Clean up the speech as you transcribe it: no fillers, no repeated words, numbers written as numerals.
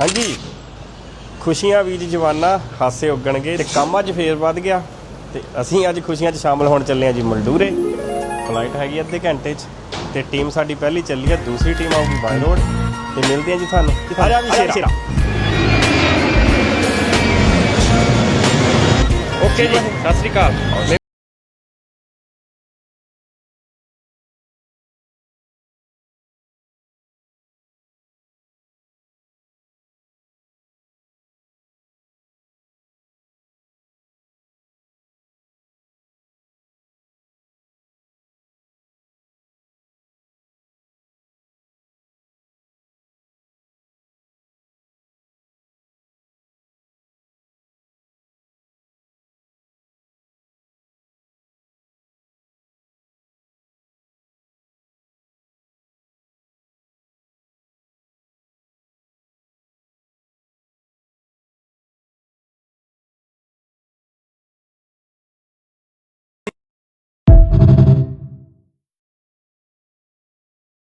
ਹਾਂਜੀ ਖੁਸ਼ੀਆਂ ਬੀਜ ਜਵਾਨਾ ਹਾਸੇ ਉੱਗਣਗੇ ਤੇ ਕੰਮ ਅੱਜ ਫੇਰ ਵੱਧ ਗਿਆ ਤੇ ਅਸੀਂ ਅੱਜ ਖੁਸ਼ੀਆਂ 'ਚ ਸ਼ਾਮਲ ਹੋਣ ਚੱਲੇ ਹਾਂ ਜੀ ਮਲਡੂਰੇ। ਫਲਾਈਟ ਹੈਗੀ ਅੱਧੇ ਘੰਟੇ 'ਚ ਤੇ ਟੀਮ ਸਾਡੀ ਪਹਿਲੀ ਚੱਲੀ ਹੈ, ਦੂਸਰੀ ਟੀਮ ਆਊਗੀ ਬਾਈ ਰੋਡ ਤੇ ਮਿਲਦੇ ਹਾਂ ਜੀ ਤੁਹਾਨੂੰ। ਆ ਜਾ ਵੀ ਸ਼ੇਰਾ। ਓਕੇ ਜੀ, ਸਤਿ ਸ੍ਰੀ ਅਕਾਲ।